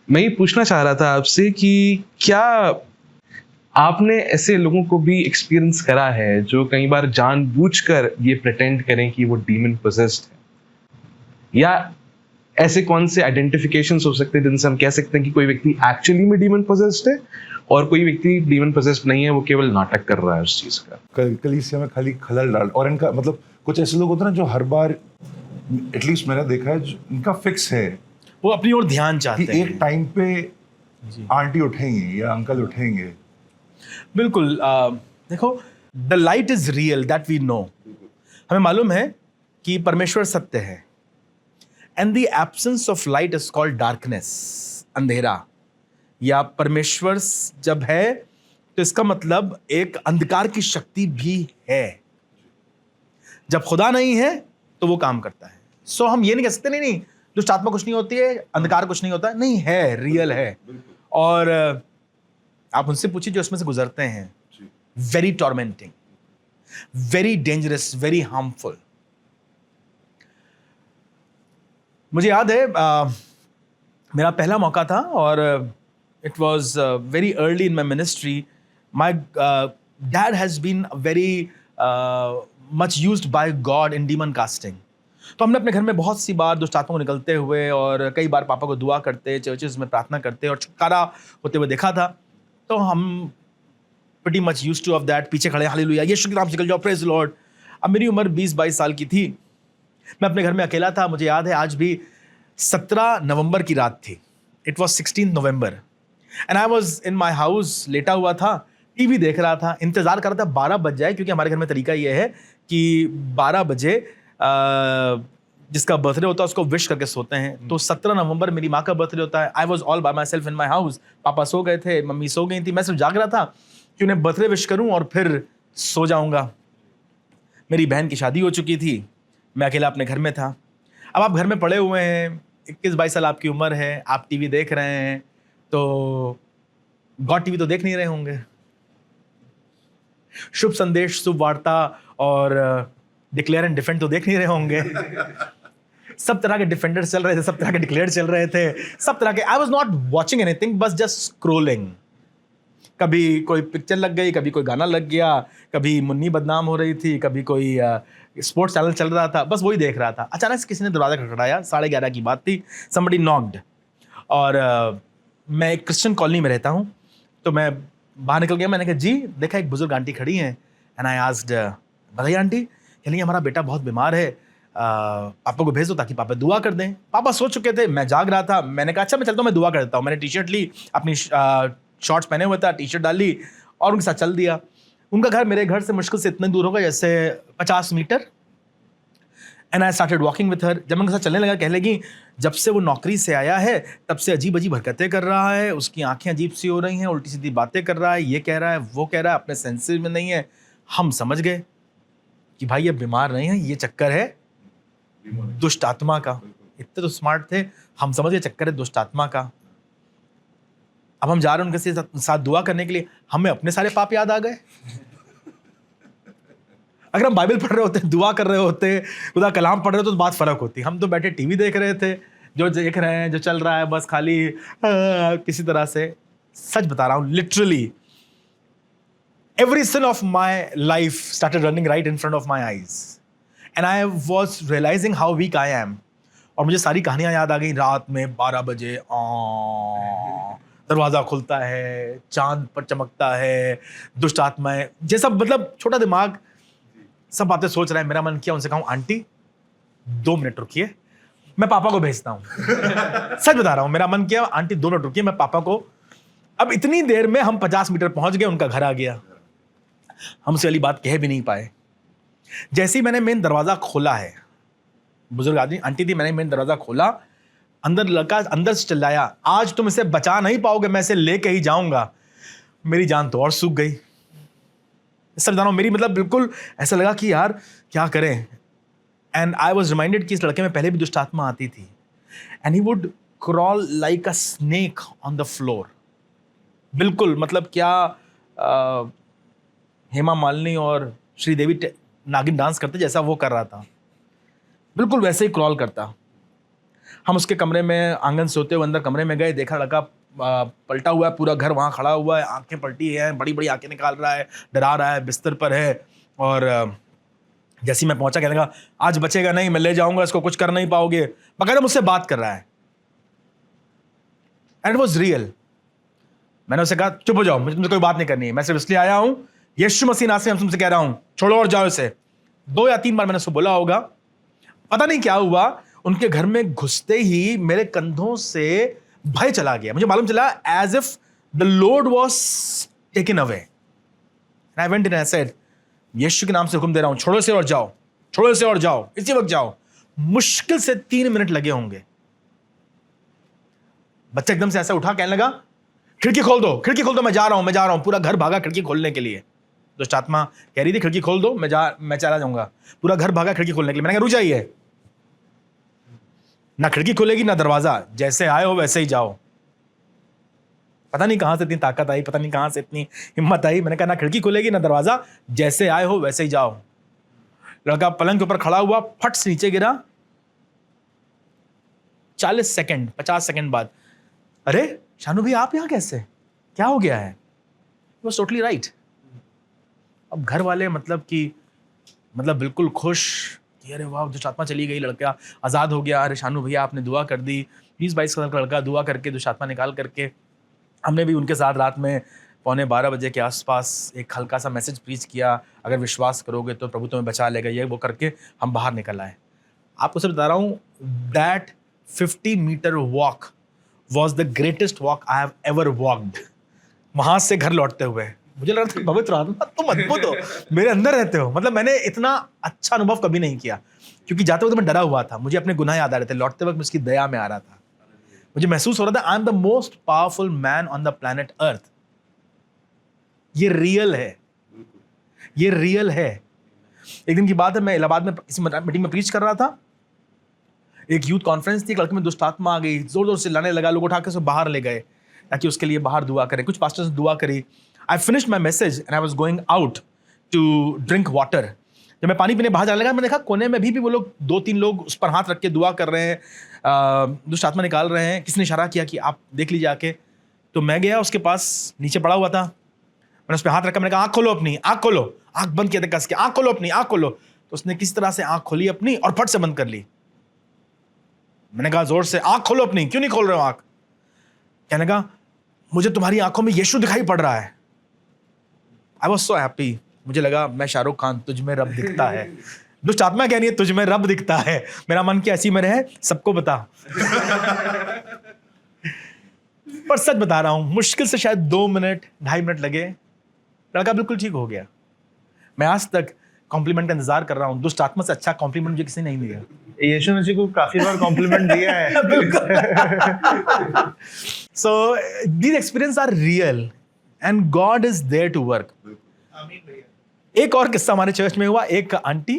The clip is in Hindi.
मैं ये पूछना चाह रहा था आपसे कि क्या आपने ऐसे लोगों को भी एक्सपीरियंस करा है जो कई बार जानबूझकर ये प्रिटेंड करें कि वो डीमन पोजेस्ड है, या ऐसे कौन से आइडेंटिफिकेशंस हो सकते हैं जिनसे हम कह सकते हैं कि कोई व्यक्ति एक्चुअली में डीमन पोजेस्ड है और कोई व्यक्ति डीमन पोजेस्ड नहीं है, वो केवल नाटक कर रहा है उस चीज का। कलीसिया में खाली खलल डाल, और इनका मतलब कुछ ऐसे लोग होते हैं ना जो हर बार, एटलीस्ट मैंने देखा है, इनका फिक्स है, वो अपनी ओर ध्यान चाहते कि हैं। एक टाइम पे आंटी उठेंगे या अंकल उठेंगे। बिल्कुल। देखो, the light is real, that we know. हमें मालूम है कि परमेश्वर सत्य है, and the absence of light is called darkness, अंधेरा। या परमेश्वर जब है तो इसका मतलब एक अंधकार की शक्ति भी है। जब खुदा नहीं है तो वो काम करता है। सो हम ये नहीं कह सकते नहीं दुष्ट आत्मा कुछ नहीं होती है, अंधकार कुछ नहीं होता, नहीं है, रियल है। और आप उनसे पूछिए जो इसमें से गुजरते हैं, very tormenting, very dangerous, very harmful. मुझे याद है मेरा पहला मौका था और it was very early in my ministry. My dad has been very much used by God in demon casting. तो हमने अपने घर में बहुत सी बार दुष्ट आत्मा को निकलते हुए और कई बार पापा को दुआ करते, चर्चेज में प्रार्थना करते और छुटकारा होते हुए देखा था। तो हम pretty much used to of that, पीछे खड़े हालेलुया यीशु के नाम से निकल जाओ, प्रेज लॉर्ड। अब मेरी उम्र 20-22 साल की थी, मैं अपने घर में अकेला था। मुझे याद है आज भी 17 नवंबर की रात थी, it was 16 November, and I was in my house, लेटा हुआ था, टीवी देख रहा था, इंतजार कर रहा था 12 बज जाए, क्योंकि हमारे घर में तरीका ये है कि 12 बजे जिसका बर्थडे होता है उसको विश करके सोते हैं। तो 17 नवंबर मेरी माँ का बर्थडे होता है। I was all bye my self in my house. पापा सो गए थे, मम्मी सो गई थी, मैं सिर्फ जाग रहा था कि उन्हें बर्थडे विश करूं और फिर सो जाऊंगा। मेरी बहन की शादी हो चुकी थी, मैं अकेला अपने घर में था। अब आप घर में पड़े हुए हैं, 21-22 साल आपकी उम्र है, आप टीवी देख रहे हैं, तो गॉड टीवी तो देख नहीं रहे होंगे। शुभ संदेश, शुभ वार्ता और डिक्लेयर एंड डिफेंड तो देख नहीं रहे होंगे। सब तरह के डिफेंडर्स चल रहे थे, सब तरह के डिक्लेयर चल रहे थे, सब तरह के। I was not watching anything, बस जस्ट स्क्रोलिंग। कभी कोई पिक्चर लग गई, कभी कोई गाना लग गया, कभी मुन्नी बदनाम हो रही थी, कभी कोई स्पोर्ट्स चैनल चल रहा था, बस वही देख रहा था। अचानक से किसी ने दरवाजा खटखटाया, 11:30 की बात थी, समबडी नॉक्ड। और मैं एक क्रिश्चियन कॉलोनी में रहता हूँ, तो मैं बाहर निकल गया। मैंने कहा जी, देखा एक बुजुर्ग आंटी खड़ी हैं, एंड आई आस्क्ड, बताइए आंटी। कहनी हमारा बेटा बहुत बीमार है, पापा को भेज दो ताकि पापा दुआ कर दें। पापा सो चुके थे, मैं जाग रहा था। मैंने कहा अच्छा मैं चलता हूँ, मैं दुआ कर देता हूँ। मैंने टी शर्ट ली, अपनी शॉर्ट्स पहने हुए था, टी शर्ट डाल ली और उनके साथ चल दिया। उनका घर मेरे घर से मुश्किल से इतने दूर होगा जैसे 50 metre. And I started walking with her. जब मैं उनके साथ चलने लगा, कह लगी जब से वो नौकरी से आया है तब से अजीब अजीब हरकतें कर रहा है, उसकी आंखें अजीब सी हो रही हैं, उल्टी सीधी बातें कर रहा है, ये कह रहा है, वो कह रहा है, अपने सेंसेस में नहीं है। हम समझ गए कि भाई ये बीमार नहीं है, ये चक्कर है दुष्ट आत्मा का। इतने तो स्मार्ट थे, हम समझ गए चक्कर है दुष्ट आत्मा का। अब हम जा रहे हैं उनके साथ दुआ करने के लिए, हमें अपने सारे पाप याद आ गए। अगर हम बाइबल पढ़ रहे होते, दुआ कर रहे होते, खुदा कलाम पढ़ रहे होते तो बात फर्क होती। हम तो बैठे टीवी देख रहे थे, जो देख रहे हैं, जो चल रहा है, बस खाली किसी तरह से। सच बता रहा हूं, literally every sin of my life started running right in front of my eyes, and I was realizing how weak I am. और मुझे सारी कहानियां याद आ गई। रात में 12 बजे दरवाजा खुलता है, चांद पर चमकता है, दुष्ट आत्माएं जैसा, मतलब छोटा दिमाग, सब बातें सोच रहा है। मेरा मन किया उनसे कहूं आंटी 2 मिनट रुकिए, मैं पापा को भेजता हूं। सच बता रहा हूं, मेरा मन किया आंटी 2 मिनट रुकिए, मैं पापा को। अब इतनी देर में हम 50 मीटर पहुंच गए, उनका घर आ गया। हम उससे वाली बात कह भी नहीं पाए। जैसे ही मैंने मेन दरवाजा खोला है, बुजुर्ग आदमी आंटी थी, मैंने मेन दरवाजा खोला, अंदर लड़का अंदर से चिल्लाया, आज तुम इसे बचा नहीं पाओगे, मैं इसे लेके ही जाऊंगा। मेरी जान तो और सूख गई। सब जानो, मेरी मतलब बिल्कुल ऐसा लगा कि यार क्या करें। एंड आई वॉज रिमाइंडेड कि इस लड़के में पहले भी दुष्ट आत्मा आती थी, and he would crawl like a snake on the floor. बिल्कुल मतलब क्या हेमा मालिनी और श्रीदेवी नागिन डांस करते जैसा वो कर रहा था, बिल्कुल वैसे ही क्रॉल करता। हम उसके कमरे में आंगन सोते हुए अंदर कमरे में गए, देखा लड़का पलटा हुआ है, पूरा घर वहाँ खड़ा हुआ है, आंखें पलटी हैं, बड़ी बड़ी आंखें निकाल रहा है, डरा रहा है, बिस्तर पर है। और जैसे ही मैं पहुंचा, कहने लगा आज बचेगा नहीं, मैं ले जाऊंगा इसको, कुछ कर नहीं पाओगे। बकायदा मुझसे बात कर रहा है, एंड इट वाज रियल। मैंने उससे कहा चुप हो जाओ, मुझे तुमसे कोई बात नहीं करनी है, मैं सिर्फ इसलिए आया हूं, यीशु मसीह नाम से हम तुमसे कह रहा हूं, छोड़ो और जाओ इसे। 2 या 3 बार मैंने उसको बोला होगा। पता नहीं क्या हुआ, उनके घर में घुसते ही मेरे कंधों से भय चला गया। मुझे मालूम चला as if the load was taken away. I went in and said, Yeshu के नाम से हुक्म दे रहा हूं, छोड़ो इसे और जाओ, छोड़ो इसे और जाओ, इसी वक्त जाओ। मुश्किल से 3 मिनट लगे होंगे। बच्चा एकदम से ऐसा उठा, कहने लगा खिड़की खोल दो, खिड़की खोल दो, मैं जा रहा हूं, मैं जा रहा हूं। पूरा घर भागा खिड़की खोलने के लिए। दुष्ट आत्मा कह रही थी खिड़की खोल दो, मैं चला जाऊंगा। पूरा घर भागा खिड़की खोलने के लिए। मैंने कहा रुक जाइए, ना खिड़की खोलेगी ना दरवाजा, जैसे आए हो वैसे ही जाओ। पता नहीं कहां से इतनी ताकत आई, पता नहीं कहां से इतनी हिम्मत आई। मैंने कहा ना खिड़की खोलेगी ना दरवाजा, जैसे आए हो वैसे ही जाओ। लड़का पलंग के ऊपर खड़ा हुआ, फट से नीचे गिरा। 40 सेकंड 50 सेकंड बाद, अरे शानू भाई आप यहां कैसे, क्या हो गया है? वो टोटली राइट। अब घर वाले मतलब बिल्कुल खुश कि अरे वाह दुष्ट आत्मा चली गई, लड़का आजाद हो गया। अरे शानू भैया आपने दुआ कर दी। 20-22 साल का लड़का दुआ करके दुष्ट आत्मा निकाल करके, हमने भी उनके साथ रात में 11:15 बजे के आसपास एक हल्का सा मैसेज प्रीच किया, अगर विश्वास करोगे तो प्रभु तुम्हें बचा लेगा, ये वो करके हम बाहर निकल आए। आपको सब बता रहा हूँ, that 50 metre walk was the greatest walk I have ever walked. वहां से घर लौटते हुए मुझे लगा था पवित्र आत्मा तुम अद्भुत हो, मेरे अंदर रहते हो। मतलब मैंने इतना अच्छा अनुभव कभी नहीं किया, क्योंकि जाते वक्त मैं डरा हुआ था, मुझे अपने गुनाह याद आ रहे थे, लौटते वक्त मैं उसकी दया में आ रहा था। मुझे महसूस हो रहा था I am the most powerful man on the planet earth. ये रियल है, ये रियल है। एक दिन की बात है, मैं इलाहाबाद में किसी मीटिंग में प्रीच कर रहा था। एक यूथ कॉन्फ्रेंस थी, एक लड़के में दुष्ट आत्मा आ गई, जोर जोर से लाने लगा, लोग उठा के उसे बाहर ले गए ताकि उसके लिए बाहर दुआ करें। कुछ पास्टर्स ने दुआ करी। I finished my message and I was going out to drink water. जब मैं पानी पीने बाहर जाने लगा, मैंने देखा कोने में भी वो लोग 2-3 लोग उस पर हाथ रख के दुआ कर रहे हैं, दुष्ट आत्मा निकाल रहे हैं। किसने इशारा किया कि आप देख लीजिए आके। तो मैं गया उसके पास, नीचे पड़ा हुआ था, मैंने उस पर हाथ रखा, मैंने कहा आँख खोलो अपनी, आँख खोलो। आँख बंद किया था कस के, आँख खोलो अपनी, आँख खोलो। तो उसने किसी तरह से आँख खोली अपनी और फट से बंद कर ली। मैंने कहा जोर से आँख खोलो अपनी, क्यों नहीं खोल रहे हो आँख? कहने लगा मुझे तुम्हारी आंखों में यीशु दिखाई पड़ रहा है। I was so happy. मुझे लगा मैं शाहरुख खान, तुझ में रब दिखता है। दुष्ट आत्मा कहनी है तुझ में रब दिखता है। मेरा मन की ऐसी में रहे, सबको बता। पर सच बता रहा हूं, मुश्किल से शायद 2 मिनट 2.5 मिनट लगे, लड़का बिल्कुल ठीक हो गया। मैं आज तक कॉम्प्लीमेंट का इंतजार कर रहा हूं। दुष्ट आत्मा से अच्छा कॉम्प्लीमेंट मुझे किसी ने नहीं दिया। यीशु मसीह को काफी बार कॉम्प्लीमेंट दिया है। So these experiences are real and God is there to work. एक और किस्सा हमारे चर्च में हुआ। एक आंटी